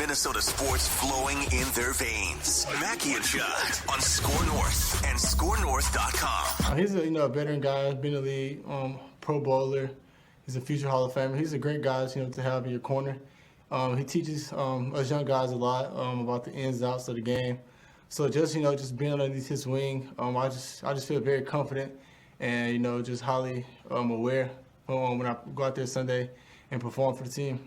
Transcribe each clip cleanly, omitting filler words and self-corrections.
Minnesota sports flowing in their veins. Mackey and Judd on Score North and ScoreNorth.com. He's a veteran guy, been in the league, Pro Bowler. He's a future Hall of Famer. He's a great guy, to have in your corner. He teaches us young guys a lot about the ins and outs of the game. So just being underneath his wing, I just feel very confident and just highly aware when I go out there Sunday and perform for the team.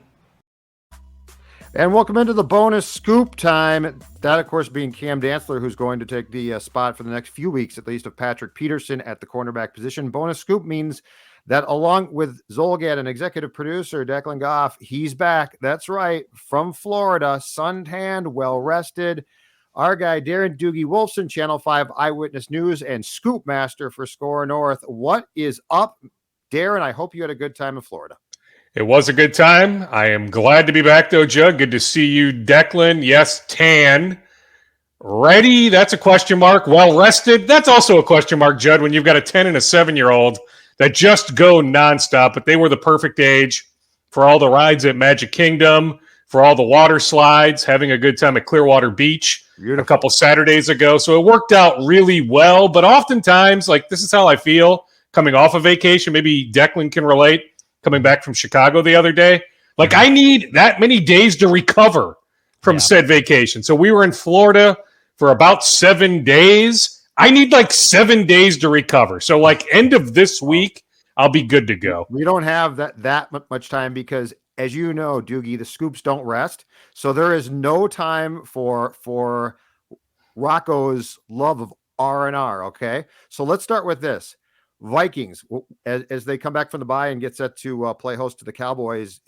And welcome into the bonus scoop time. That, of course, being Cam Dantzler, who's going to take the spot for the next few weeks, at least, of Patrick Peterson at the cornerback position. Bonus scoop means that along with Zolgad and executive producer Declan Goff, he's back. That's right, from Florida, suntanned, well-rested. Our guy, Darren Doogie Wolfson, Channel 5 Eyewitness News and Scoop Master for Score North. What is up, Darren? I hope you had a good time in Florida. It was a good time. I am glad to be back, though, Judd. Good to see you, Declan. Yes, tan. Ready? That's a question mark. Well rested? That's also a question mark, Judd, when you've got a 10 and a 7-year-old that just go nonstop. But they were the perfect age for all the rides at Magic Kingdom, for all the water slides, having a good time at Clearwater Beach a couple Saturdays ago. So it worked out really well. But oftentimes, this is how I feel coming off of vacation. Maybe Declan can relate. Coming back from Chicago the other day. I need that many days to recover from said vacation. So we were in Florida for about 7 days. I need 7 days to recover. So end of this week, I'll be good to go. We don't have that much time because, as you know, Doogie, the scoops don't rest. So there is no time for Rocco's love of R&R, okay? So let's start with this. Vikings, as they come back from the bye and get set to play host to the Cowboys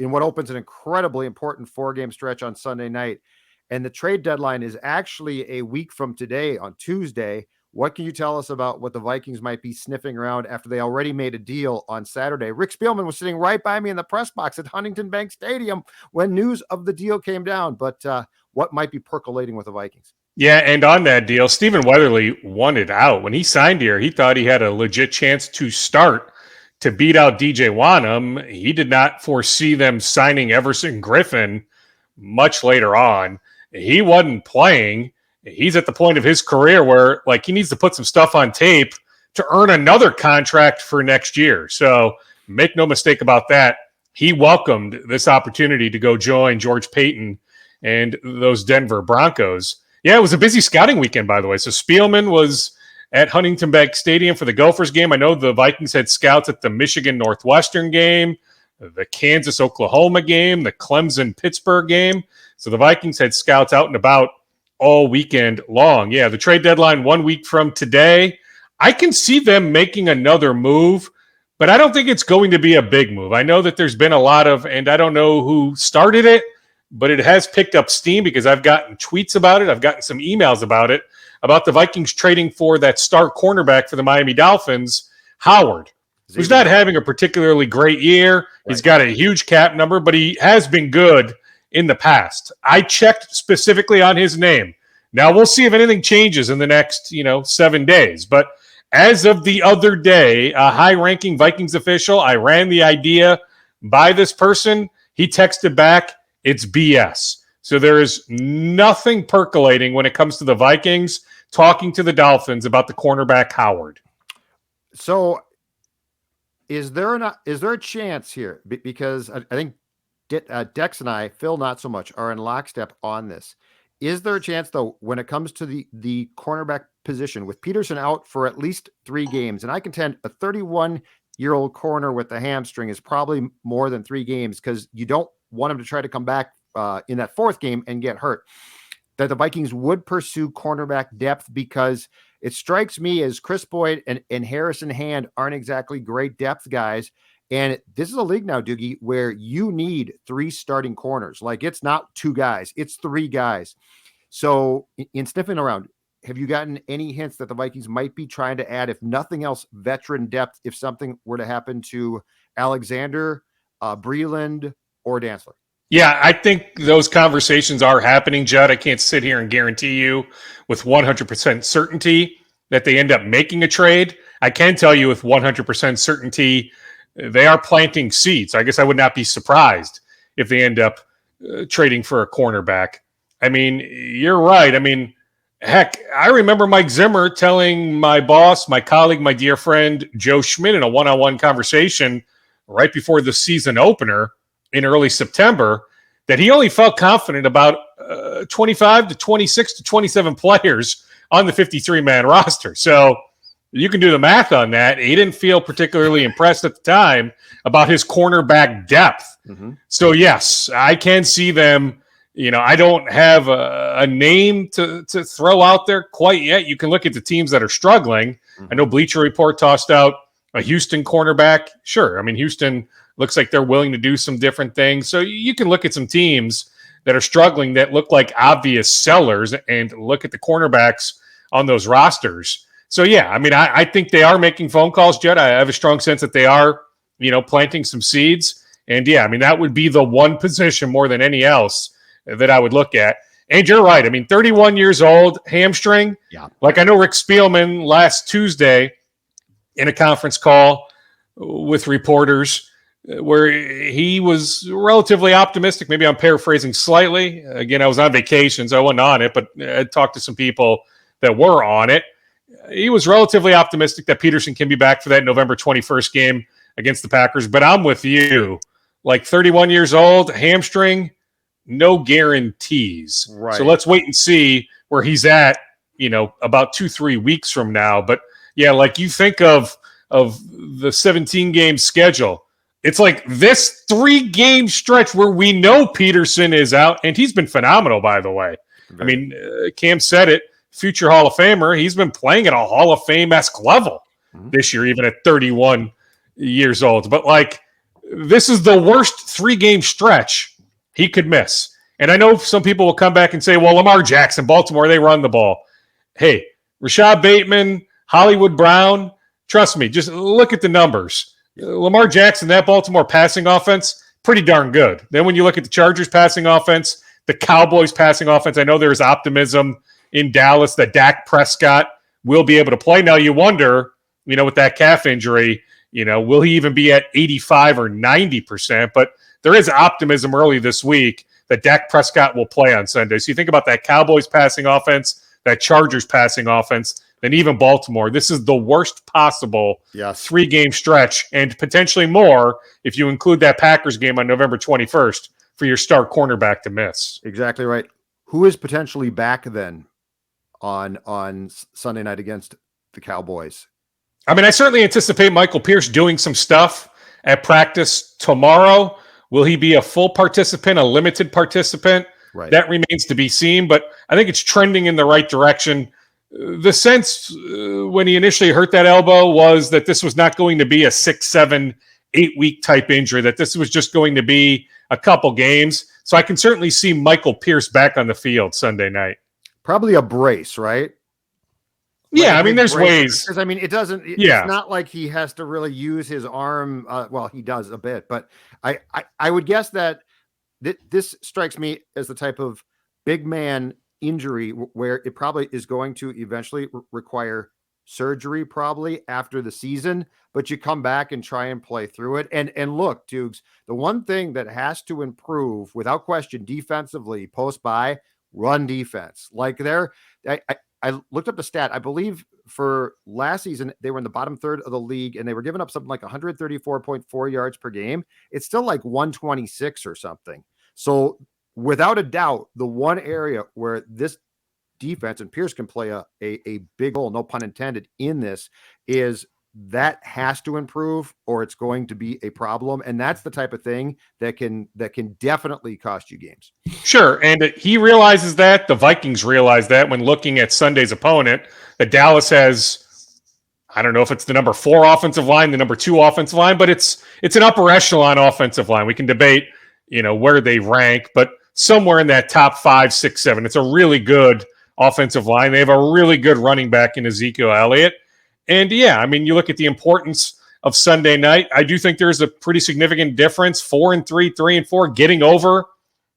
in what opens an incredibly important 4-game stretch on Sunday night. And the trade deadline is actually a week from today on Tuesday. What can you tell us about what the Vikings might be sniffing around after they already made a deal on Saturday? Rick Spielman was sitting right by me in the press box at Huntington Bank Stadium when news of the deal came down. But what might be percolating with the Vikings? Yeah, and on that deal, Stephen Weatherly wanted out. When he signed here, he thought he had a legit chance to start to beat out DJ Wanham. He did not foresee them signing Everson Griffin much later on. He wasn't playing. He's at the point of his career where he needs to put some stuff on tape to earn another contract for next year. So make no mistake about that. He welcomed this opportunity to go join George Paton and those Denver Broncos. Yeah, it was a busy scouting weekend, by the way. So Spielman was at Huntington Bank Stadium for the Gophers game. I know the Vikings had scouts at the Michigan Northwestern game, the Kansas-Oklahoma game, the Clemson-Pittsburgh game. So the Vikings had scouts out and about all weekend long. Yeah, the trade deadline 1 week from today. I can see them making another move, but I don't think it's going to be a big move. I know that there's been a lot of, and I don't know who started it, but it has picked up steam because I've gotten tweets about it. I've gotten some emails about it, about the Vikings trading for that star cornerback for the Miami Dolphins, Howard, who's not having a particularly great year. Right. He's got a huge cap number, but he has been good in the past. I checked specifically on his name. Now we'll see if anything changes in the next, 7 days. But as of the other day, a high-ranking Vikings official, I ran the idea by this person. He texted back, it's BS. So there is nothing percolating when it comes to the Vikings talking to the Dolphins about the cornerback Howard. So is there a chance here? Because I think Dex and I, Phil not so much, are in lockstep on this. Is there a chance, though, when it comes to the cornerback position, with Peterson out for at least 3 games, and I contend a 31-year-old corner with the hamstring is probably more than 3 games because you don't want him to try to come back in that 4th game and get hurt, that the Vikings would pursue cornerback depth because it strikes me as Chris Boyd and Harrison Hand aren't exactly great depth guys. And this is a league now, Doogie, where you need 3 starting corners. It's not 2 guys, it's 3 guys. So in sniffing around, have you gotten any hints that the Vikings might be trying to add, if nothing else, veteran depth if something were to happen to Alexander, Breland, or Dantzler? Yeah, I think those conversations are happening, Judd. I can't sit here and guarantee you with 100% certainty that they end up making a trade. I can tell you with 100% certainty they are planting seeds. I guess I would not be surprised if they end up trading for a cornerback. I mean, you're right. I mean, heck, I remember Mike Zimmer telling my boss, my colleague, my dear friend Joe Schmidt in a one-on-one conversation right before the season opener in early September that he only felt confident about 25 to 26 to 27 players on the 53-man roster. So you can do the math on that. He didn't feel particularly impressed at the time about his cornerback depth. Mm-hmm. So, yes, I can see them. I don't have a name to throw out there quite yet. You can look at the teams that are struggling. Mm-hmm. I know Bleacher Report tossed out a Houston cornerback. Sure. I mean, Houston looks like they're willing to do some different things. So you can look at some teams that are struggling that look like obvious sellers and look at the cornerbacks on those rosters. So, yeah, I mean, I think they are making phone calls, Judd. I have a strong sense that they are, planting some seeds. And, yeah, I mean, that would be the one position more than any else that I would look at. And you're right. I mean, 31 years old, hamstring. Yeah. Like I know Rick Spielman last Tuesday in a conference call with reporters where he was relatively optimistic. Maybe I'm paraphrasing slightly. Again, I was on vacation, so I wasn't on it, but I talked to some people that were on it. He was relatively optimistic that Peterson can be back for that November 21st game against the Packers. But I'm with you. Like 31 years old, hamstring, no guarantees. Right. So let's wait and see where he's at, about 2-3 weeks from now. But yeah, like you think of the 17-game schedule. It's like this 3-game stretch where we know Peterson is out, and he's been phenomenal, by the way. I mean, Cam said it, future Hall of Famer. He's been playing at a Hall of Fame-esque level this year, even at 31 years old. But like, this is the worst 3-game stretch he could miss. And I know some people will come back and say, well, Lamar Jackson, Baltimore, they run the ball. Hey, Rashad Bateman, Hollywood Brown, trust me, just look at the numbers. Lamar Jackson, that Baltimore passing offense, pretty darn good. Then when you look at the Chargers passing offense, the Cowboys passing offense, I know there's optimism in Dallas that Dak Prescott will be able to play. Now you wonder, with that calf injury, will he even be at 85 or 90%? But there is optimism early this week that Dak Prescott will play on Sunday. So you think about that Cowboys passing offense, that Chargers passing offense, then even Baltimore. This is the worst possible 3-game stretch, and potentially more if you include that Packers game on November 21st for your star cornerback to miss. Exactly right. Who is potentially back then on Sunday night against the Cowboys? I mean, I certainly anticipate Michael Pierce doing some stuff at practice tomorrow. Will he be a full participant, a limited participant? Right. That remains to be seen, but I think it's trending in the right direction. The sense when he initially hurt that elbow was that this was not going to be a 6, 7, 8-week type injury, that this was just going to be a couple games. So I can certainly see Michael Pierce back on the field Sunday night. Probably a brace, right? Yeah, like I mean, there's ways. Because, I mean, it doesn't, it's not like he has to really use his arm. Well, he does a bit, but I would guess that this strikes me as the type of big man injury where it probably is going to eventually require surgery probably after the season, but you come back and try and play through it. And look, Dukes, the one thing that has to improve without question defensively post-bye, run defense. Like I looked up the stat. I believe for last season, they were in the bottom third of the league and they were giving up something like 134.4 yards per game. It's still like 126 or something. So without a doubt, the one area where this defense and Pierce can play a big role, no pun intended, in this is that has to improve or it's going to be a problem. And that's the type of thing that can definitely cost you games. Sure. And he realizes that. The Vikings realize that when looking at Sunday's opponent, that Dallas has, I don't know if it's the number 4 offensive line, the number 2 offensive line, but it's an upper echelon offensive line. We can debate, where they rank, but somewhere in that top 5, 6, 7. It's a really good offensive line. They have a really good running back in Ezekiel Elliott. And yeah, I mean, you look at the importance of Sunday night. I do think there's a pretty significant difference. 4-3, 3-4, getting over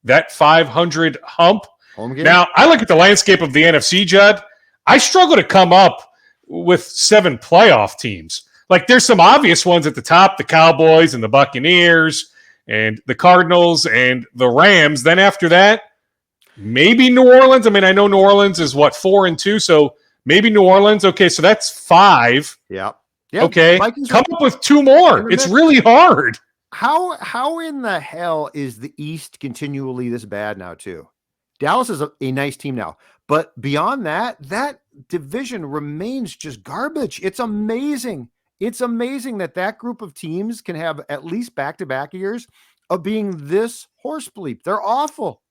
that 500 hump. Now, I look at the landscape of the NFC, Judd. I struggle to come up with 7 playoff teams. Like, there's some obvious ones at the top, the Cowboys and the Buccaneers and the Cardinals and the Rams. Then after that, maybe New Orleans. I mean, I know New Orleans is 4-2, so maybe New Orleans. Okay, so that's 5. Yeah. Okay, Vikings come up with 2 more. It's really hard. How in the hell is the East continually this bad now too? Dallas is a nice team now, but beyond that, that division remains just garbage. It's amazing. It's amazing that group of teams can have at least back-to-back years of being this horse bleep. They're awful.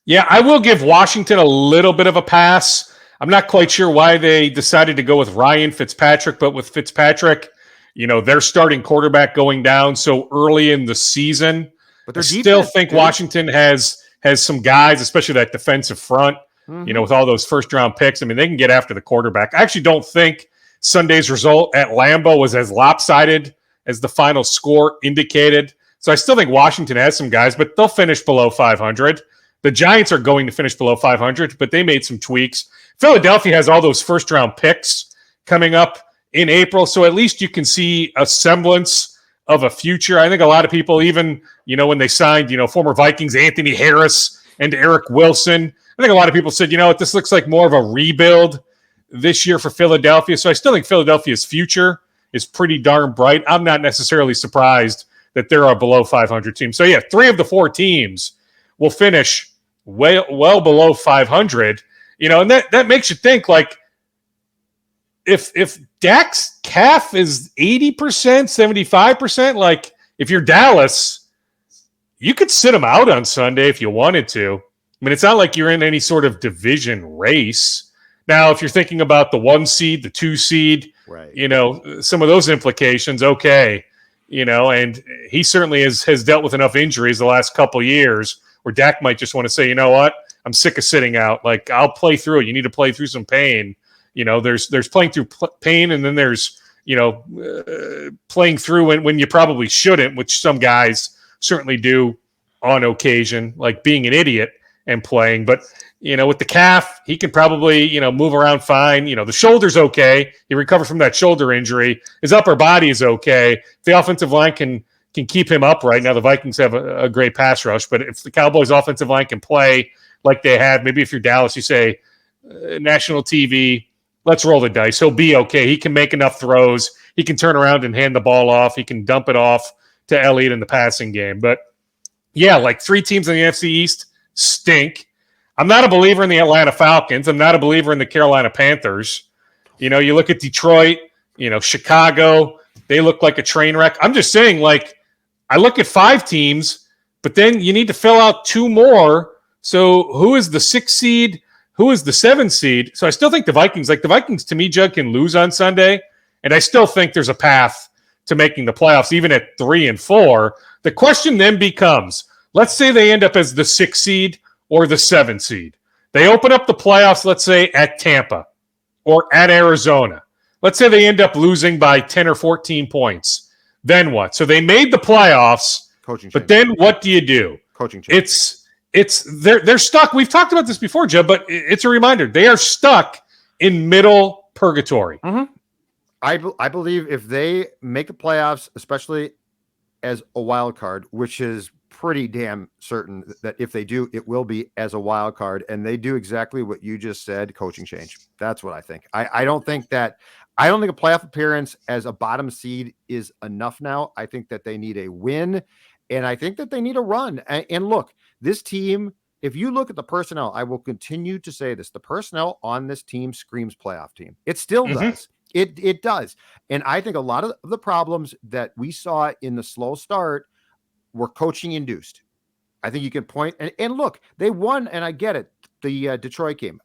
Yeah, I will give Washington a little bit of a pass. I'm not quite sure why they decided to go with Ryan Fitzpatrick, but with Fitzpatrick, their starting quarterback going down so early in the season. But I still think Washington has some guys, especially that defensive front, with all those first-round picks. I mean, they can get after the quarterback. I actually don't think Sunday's result at Lambeau was as lopsided as the final score indicated. So I still think Washington has some guys, but they'll finish below 500. The Giants are going to finish below 500, but they made some tweaks. Philadelphia has all those first-round picks coming up in April, so at least you can see a semblance of a future. I think a lot of people, even, when they signed, former Vikings Anthony Harris and Eric Wilson, I think a lot of people said, this looks like more of a rebuild this year for Philadelphia. So I still think Philadelphia's future is pretty darn bright. I'm not necessarily surprised that there are below 500 teams. So yeah, 3 of the 4 teams will finish well below 500. And that makes you think, like, if Dak's calf is 80%, 75%, like, if you're Dallas, you could sit him out on Sunday if you wanted to. I mean, it's not like you're in any sort of division race. Now, if you're thinking about the 1 seed, the 2 seed, right, some of those implications, okay, and he certainly has dealt with enough injuries the last couple years where Dak might just want to say, you know what, I'm sick of sitting out. Like, I'll play through it. You need to play through some pain. There's playing through pain, and then there's, playing through when you probably shouldn't, which some guys certainly do on occasion, like being an idiot and playing. But, with the calf, he can probably, move around fine. The shoulder's okay. He recovered from that shoulder injury. His upper body is okay. The offensive line can keep him upright. Now, the Vikings have a great pass rush, but if the Cowboys offensive line can play like they had, maybe if you're Dallas, you say, national TV, let's roll the dice. He'll be okay. He can make enough throws. He can turn around and hand the ball off. He can dump it off to Elliott in the passing game. But, yeah, like 3 teams in the NFC East stink. I'm not a believer in the Atlanta Falcons. I'm not a believer in the Carolina Panthers. You look at Detroit, Chicago, they look like a train wreck. I'm just saying, like, I look at 5 teams, but then you need to fill out 2 more. So who is the 6 seed? Who is the 7 seed? So I still think the Vikings to me, Judd, can lose on Sunday. And I still think there's a path to making the playoffs, even at 3 and 4. The question then becomes, let's say they end up as the 6 seed or the 7 seed. They open up the playoffs, let's say, at Tampa or at Arizona. Let's say they end up losing by 10 or 14 points. Then what? So they made the playoffs, but then what do you do? Coaching change. They're stuck. We've talked about this before, Judd, but it's a reminder. They are stuck in middle purgatory. Mm-hmm. I believe if they make the playoffs, especially as a wild card, which is pretty damn certain that if they do, it will be as a wild card, and they do exactly what you just said, coaching change. That's what I think. I don't think a playoff appearance as a bottom seed is enough now. I think that they need a win, and I think that they need a run. And look, this team, if you look at the personnel, I will continue to say this, the personnel on this team screams playoff team. It still does. It does. And I think a lot of the problems that we saw in the slow start were coaching induced. I think you can point and look, they won, and I get it. The Detroit game.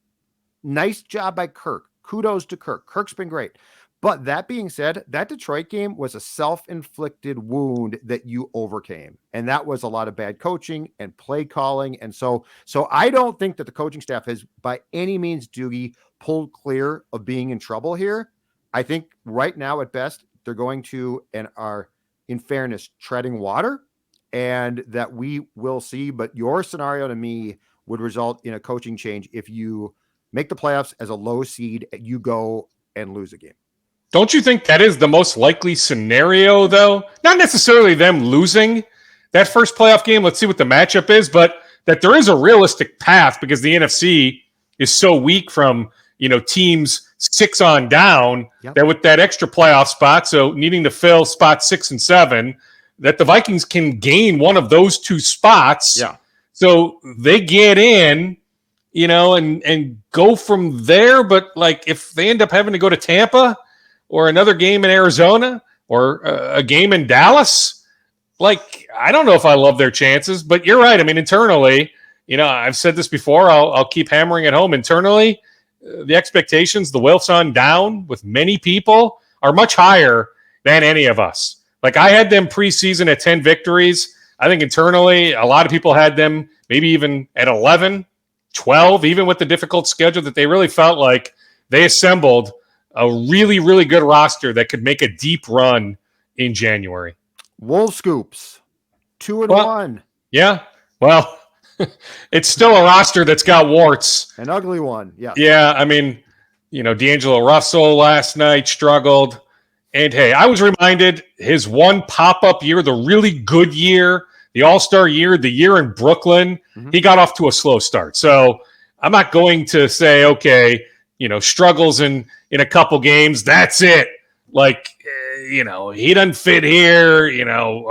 Nice job by Kirk. Kudos to Kirk. Kirk's been great. But that being said, that Detroit game was a self-inflicted wound that you overcame. And that was a lot of bad coaching and play calling. And so I don't think that the coaching staff has by any means, Doogie, pulled clear of being in trouble here. I think right now at best, they're going to and are, in fairness, treading water, and that we will see. But your scenario to me would result in a coaching change if you make the playoffs as a low seed, you go and lose a game. Don't you think that is the most likely scenario, though? Not necessarily them losing that first playoff game, let's see what the matchup is, but that there is a realistic path because the NFC is so weak from, teams 6 on down, that with that extra playoff spot, so needing to fill spots 6 and 7, that the Vikings can gain one of those 2 spots. Yeah. So they get in, and go from there. But like if they end up having to go to Tampa or another game in Arizona or a game in Dallas, like I don't know if I love their chances. But you're right. I mean, internally, I've said this before. I'll keep hammering it home. Internally, the expectations, the Wilfs on down with many people are much higher than any of us. Like I had them preseason at 10 victories. I think internally, a lot of people had them maybe even at 11, 12, even with the difficult schedule, that they really felt like they assembled a really, really good roster that could make a deep run in January. Wolf Scoops, 2-1. Yeah. Well, it's still a roster that's got warts. An ugly one. Yeah. Yeah. I mean, D'Angelo Russell last night struggled. And hey, I was reminded his one pop-up year, the really good year, the All-Star year, the year in Brooklyn, he got off to a slow start. So I'm not going to say, okay, struggles in a couple games, that's it. Like, he doesn't fit here.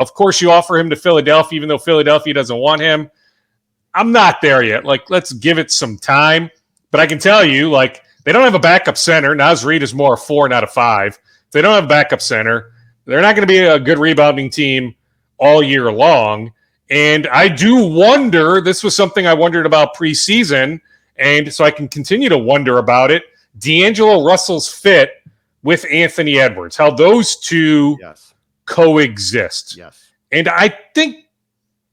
Of course you offer him to Philadelphia, even though Philadelphia doesn't want him. I'm not there yet. Like, let's give it some time. But I can tell you, like, they don't have a backup center. Naz Reid is more a 4, not a 5. If they don't have a backup center, they're not going to be a good rebounding team all year long. And I do wonder, this was something I wondered about preseason, and so I can continue to wonder about it, D'Angelo Russell's fit with Anthony Edwards, how those two coexist. Yes. And I think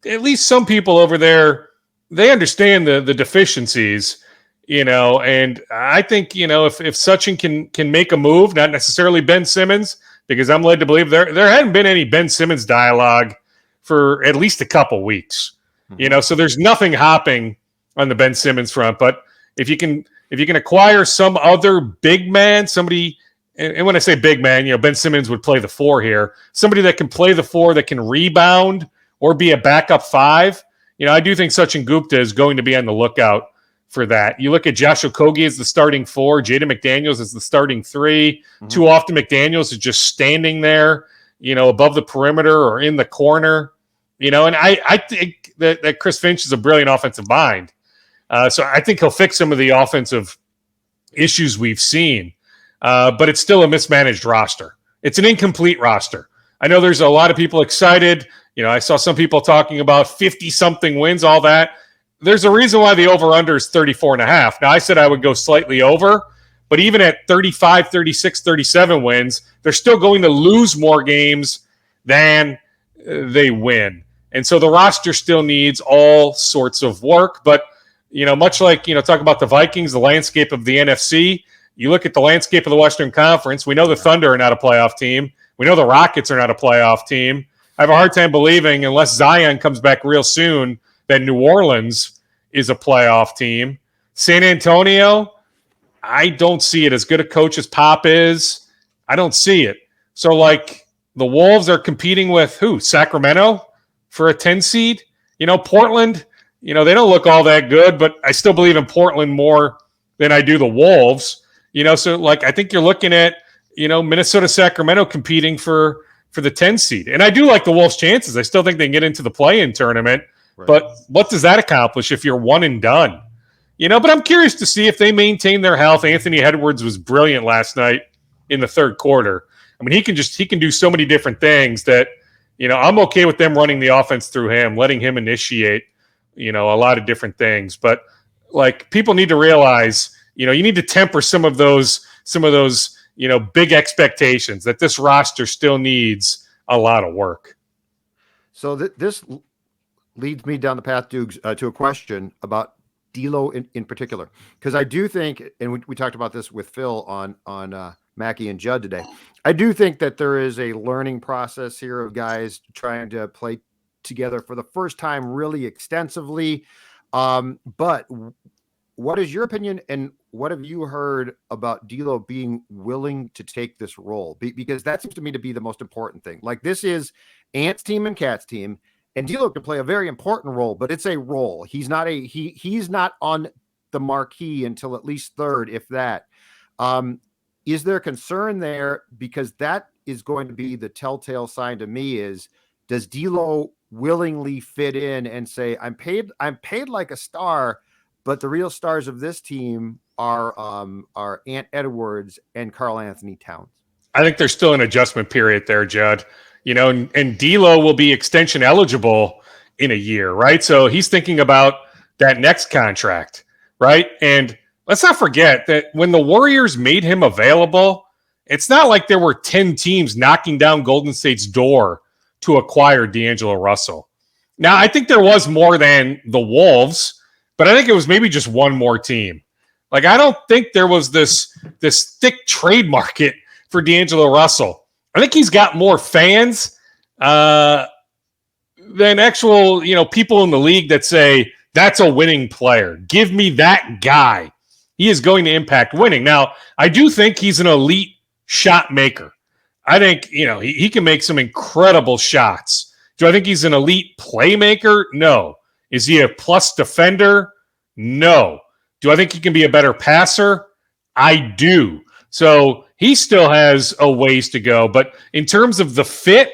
at least some people over there, they understand the deficiencies, and I think, if Sachin can make a move, not necessarily Ben Simmons, because I'm led to believe there hadn't been any Ben Simmons dialogue for at least a couple weeks, so there's nothing hopping on the Ben Simmons front. But if you can acquire some other big man, somebody, and when I say big man, Ben Simmons would play the 4 here, somebody that can play the 4, that can rebound or be a backup 5. I do think Sachin Gupta is going to be on the lookout for that. You look at Josh Okogie as the starting 4, Jaden McDaniels as the starting 3. Too often McDaniels is just standing there, above the perimeter or in the corner, and I think that Chris Finch is a brilliant offensive mind. So I think he'll fix some of the offensive issues we've seen, but it's still a mismanaged roster. It's an incomplete roster. I know there's a lot of people excited. I saw some people talking about 50-something wins, all that. There's a reason why the over-under is 34.5. Now, I said I would go slightly over, but even at 35, 36, 37 wins, they're still going to lose more games than they win. And so the roster still needs all sorts of work. But, much like, talk about the Vikings, the landscape of the NFC, you look at the landscape of the Western Conference, we know the Thunder are not a playoff team. We know the Rockets are not a playoff team. I have a hard time believing, unless Zion comes back real soon, that New Orleans is a playoff team. San Antonio, I don't see it. As good a coach as Pop is, I don't see it. So, like, the Wolves are competing with who? Sacramento for a 10 seed? Portland, they don't look all that good, but I still believe in Portland more than I do the Wolves. So, like, I think you're looking at, Minnesota, Sacramento competing for the 10 seed. And I do like the Wolves' chances. I still think they can get into the play-in tournament. Right. But what does that accomplish if you're one and done? But I'm curious to see if they maintain their health. Anthony Edwards was brilliant last night in the third quarter. I mean, he can do so many different things that, I'm okay with them running the offense through him, letting him initiate, a lot of different things. But like, people need to realize, you need to temper some of those, big expectations, that this roster still needs a lot of work. So this leads me down the path to a question about D'Lo in particular, because I do think, and we talked about this with Phil on Mackey and Judd today, I do think that there is a learning process here of guys trying to play together for the first time really extensively. But what is your opinion, and what have you heard about D'Lo being willing to take this role? Because that seems to me to be the most important thing. Like, this is Ant's team and Cat's team, And D'Lo can play a very important role, but it's a role. He's not he's not on the marquee until at least third, if that. Is there concern there? Because that is going to be the telltale sign to me is, does D'Lo willingly fit in and say, I'm paid like a star, but the real stars of this team are Ant Edwards and Karl Anthony Towns? I think there's still an adjustment period there, Judd. And D'Lo will be extension eligible in a year, right? So he's thinking about that next contract, right? And let's not forget that when the Warriors made him available, it's not like there were 10 teams knocking down Golden State's door to acquire D'Angelo Russell. Now, I think there was more than the Wolves, but I think it was maybe just one more team. Like, I don't think there was this thick trade market for D'Angelo Russell. I think he's got more fans than actual, people in the league that say, that's a winning player. Give me that guy. He is going to impact winning. Now, I do think he's an elite shot maker. I think, he can make some incredible shots. Do I think he's an elite playmaker? No. Is he a plus defender? No. Do I think he can be a better passer? I do. So he still has a ways to go. But in terms of the fit,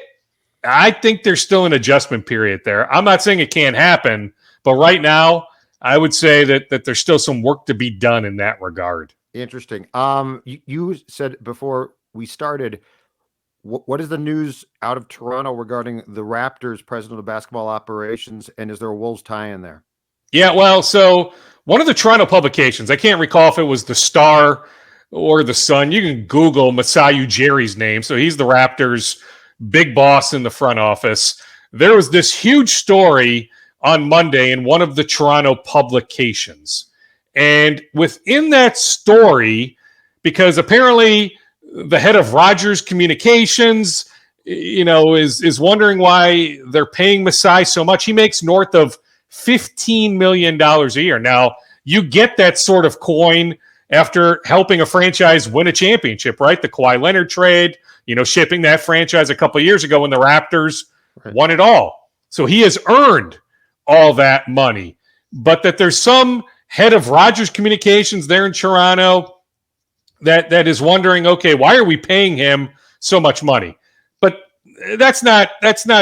I think there's still an adjustment period there. I'm not saying it can't happen, but right now, I would say that there's still some work to be done in that regard. Interesting. You said before we started, what is the news out of Toronto regarding the Raptors president of basketball operations, and is there a Wolves tie in there? Yeah, well, so one of the Toronto publications, I can't recall if it was the Star or the Sun. You can Google Masai Ujiri's name. So he's the Raptors' big boss in the front office. There was this huge story on Monday in one of the Toronto publications. And within that story, because apparently the head of Rogers Communications, is wondering why they're paying Masai so much. He makes north of $15 million a year. Now, you get that sort of coin after helping a franchise win a championship, right? The Kawhi Leonard trade, shipping that franchise a couple of years ago when the Raptors won it all. So he has earned all that money. But that there's some head of Rogers Communications there in Toronto that is wondering, okay, why are we paying him so much money? But that's not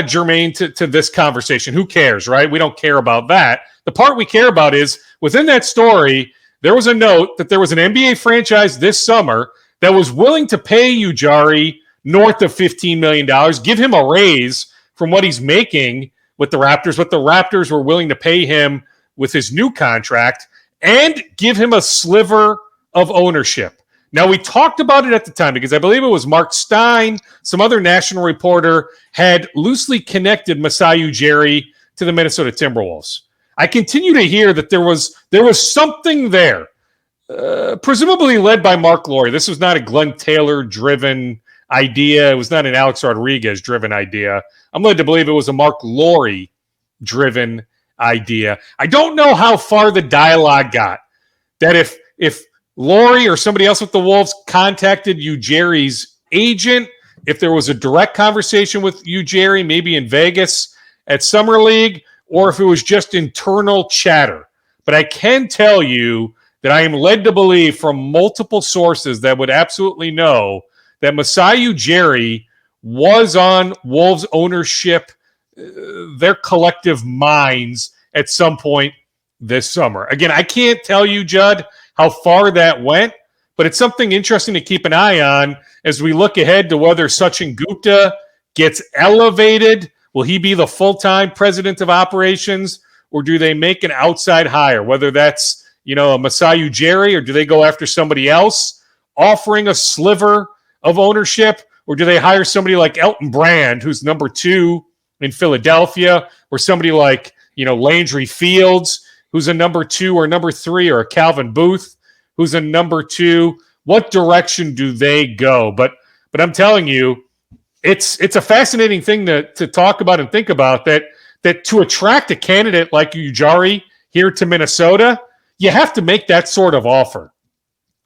germane to this conversation. Who cares, right? We don't care about that. The part we care about is within that story, there was a note that there was an NBA franchise this summer that was willing to pay Ujiri north of $15 million, give him a raise from what he's making with the Raptors, what the Raptors were willing to pay him with his new contract, and give him a sliver of ownership. Now, we talked about it at the time because I believe it was Mark Stein, some other national reporter, had loosely connected Masai Ujiri to the Minnesota Timberwolves. I continue to hear that there was something there, presumably led by Mark Lowry. This was not a Glenn Taylor-driven idea. It was not an Alex Rodriguez-driven idea. I'm led to believe it was a Mark Lowry-driven idea. I don't know how far the dialogue got. That if Lowry or somebody else with the Wolves contacted Ujiri's agent, if there was a direct conversation with Ujiri, maybe in Vegas at Summer League, or if it was just internal chatter. But I can tell you that I am led to believe from multiple sources that would absolutely know that Masai Ujiri was on Wolves ownership, their collective minds at some point this summer. Again, I can't tell you, Judd, how far that went, but it's something interesting to keep an eye on as we look ahead to whether Sachin Gupta gets elevated. Will he be the full-time president of operations, or do they make an outside hire, whether that's, a Masai Ujiri, or do they go after somebody else offering a sliver of ownership, or do they hire somebody like Elton Brand, who's number 2 in Philadelphia, or somebody like, Landry Fields, who's a number 2 or number 3, or a Calvin Booth, who's a number 2. What direction do they go? But I'm telling you, it's a fascinating thing to talk about and think about, that to attract a candidate like Ujiri here to Minnesota, you have to make that sort of offer.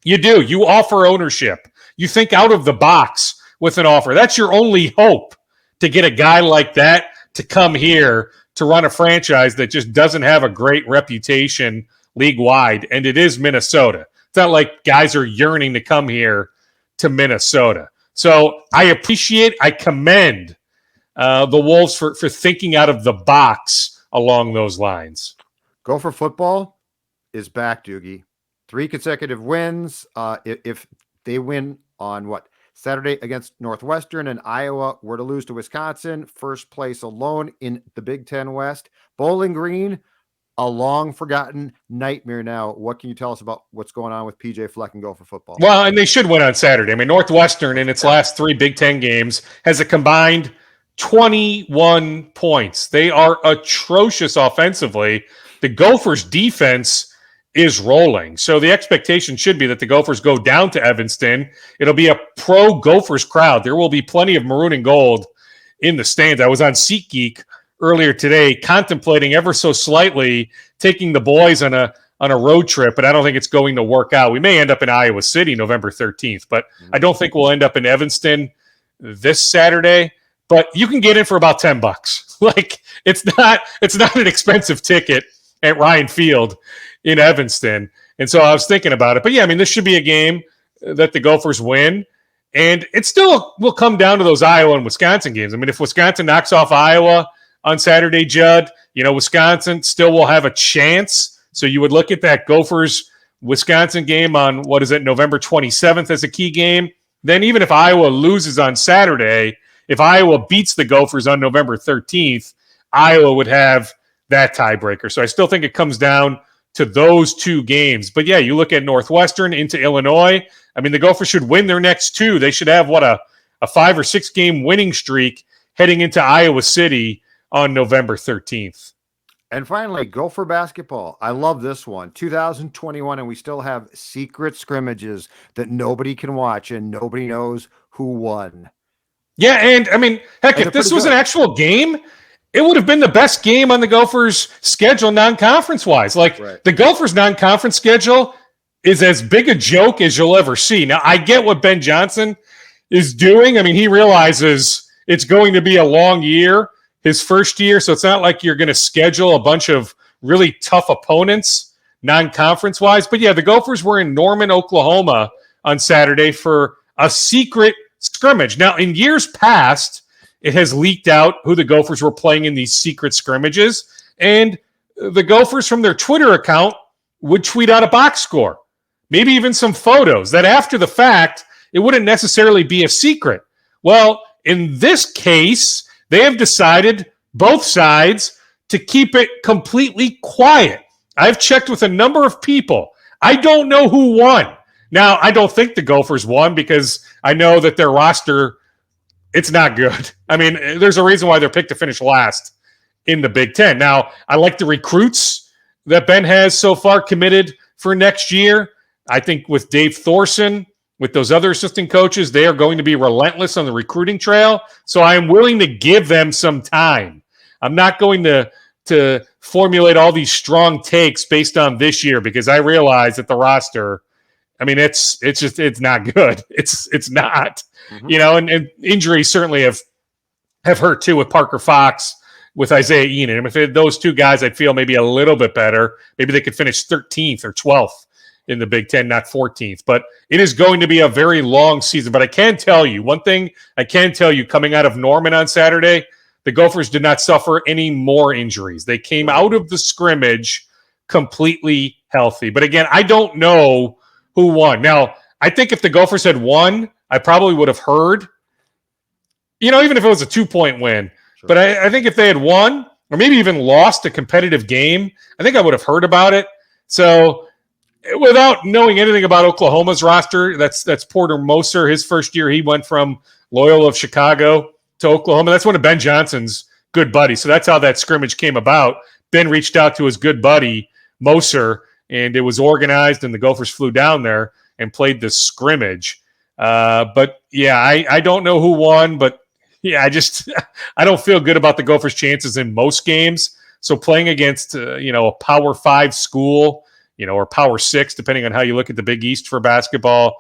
You do. You offer ownership. You think out of the box with an offer. That's your only hope to get a guy like that to come here to run a franchise that just doesn't have a great reputation league-wide, and it is Minnesota. It's not like guys are yearning to come here to Minnesota. So I commend the Wolves for thinking out of the box along those lines. Gopher football is back, Doogie. 3 consecutive wins. If they win on Saturday against Northwestern, and Iowa were to lose to Wisconsin, first place alone in the Big Ten West. Bowling Green, a long forgotten nightmare now. What can you tell us about what's going on with PJ Fleck and Gopher football? Well, and they should win on Saturday. I mean, Northwestern in its last 3 Big Ten games has a combined 21 points. They are atrocious offensively. The Gophers' defense is rolling. So the expectation should be that the Gophers go down to Evanston. It'll be a pro-Gophers crowd. There will be plenty of maroon and gold in the stands. I was on SeatGeek earlier today contemplating ever so slightly taking the boys on a road trip, but I don't think it's going to work out. We may end up in Iowa City November 13th, but I don't think we'll end up in Evanston this Saturday. But you can get in for about $10. Like, it's not an expensive ticket at Ryan Field in Evanston. And so I was thinking about it. But yeah, I mean, this should be a game that the Gophers win. And it still will come down to those Iowa and Wisconsin games. I mean, if Wisconsin knocks off Iowa on Saturday, Judd, Wisconsin still will have a chance. So you would look at that Gophers-Wisconsin game on, November 27th as a key game. Then even if Iowa loses on Saturday, if Iowa beats the Gophers on November 13th, Iowa would have that tiebreaker. So I still think it comes down to those 2 games. But yeah, you look at Northwestern into Illinois. I mean, the Gophers should win their next 2. They should have a 5 or 6 game winning streak heading into Iowa City on November 13th. And finally, Gopher basketball. I love this one. 2021, and we still have secret scrimmages that nobody can watch and nobody knows who won. Yeah, and I mean, heck, if this was an actual game, it would have been the best game on the Gophers' schedule non-conference wise. Like, the Gophers' non-conference schedule is as big a joke as you'll ever see. Now, I get what Ben Johnson is doing. I mean, he realizes it's going to be a long year, his first year, so it's not like you're going to schedule a bunch of really tough opponents non-conference wise. But yeah, the Gophers were in Norman, Oklahoma on Saturday for a secret scrimmage. Now, in years past, it has leaked out who the Gophers were playing in these secret scrimmages, and the Gophers from their Twitter account would tweet out a box score, maybe even some photos, that after the fact, it wouldn't necessarily be a secret. Well, in this case, they have decided, both sides, to keep it completely quiet. I've checked with a number of people. I don't know who won. Now, I don't think the Gophers won because I know that their roster, it's not good. I mean, there's a reason why they're picked to finish last in the Big Ten. Now, I like the recruits that Ben has so far committed for next year. I think with Dave Thorson, with those other assistant coaches, they are going to be relentless on the recruiting trail. So I am willing to give them some time. I'm not going to formulate all these strong takes based on this year because I realize that the roster, I mean, it's not good. It's not, and injuries certainly have hurt too with Parker Fox, with Isaiah Enen. I mean, if it, those 2 guys, I'd feel maybe a little bit better. Maybe they could finish 13th or 12th in the Big Ten, not 14th. But it is going to be a very long season. But I can tell you, one thing I can tell you coming out of Norman on Saturday, the Gophers did not suffer any more injuries. They came out of the scrimmage completely healthy. But again, I don't know who won. Now, I think if the Gophers had won, I probably would have heard, even if it was a 2-point win. Sure. But I think if they had won, or maybe even lost a competitive game, I think I would have heard about it. So without knowing anything about Oklahoma's roster, that's Porter Moser. His first year, he went from Loyola of Chicago to Oklahoma. That's one of Ben Johnson's good buddies. So that's how that scrimmage came about. Ben reached out to his good buddy, Moser, and it was organized, and the Gophers flew down there and played this scrimmage. But, yeah, I don't know who won, but, yeah, I don't feel good about the Gophers' chances in most games. So playing against, a Power 5 school, or Power 6, depending on how you look at the Big East for basketball,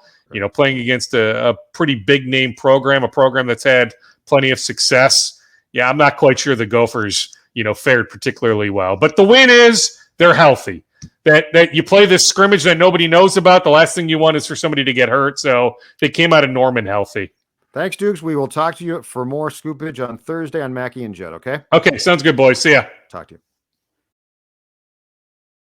playing against a pretty big-name program, a program that's had plenty of success. Yeah, I'm not quite sure the Gophers fared particularly well. But the win is they're healthy. That you play this scrimmage that nobody knows about. The last thing you want is for somebody to get hurt. So they came out of Norman healthy. Thanks, Dukes. We will talk to you for more scoopage on Thursday on Mackey and Judd, okay? Okay, sounds good, boys. See ya. Talk to you.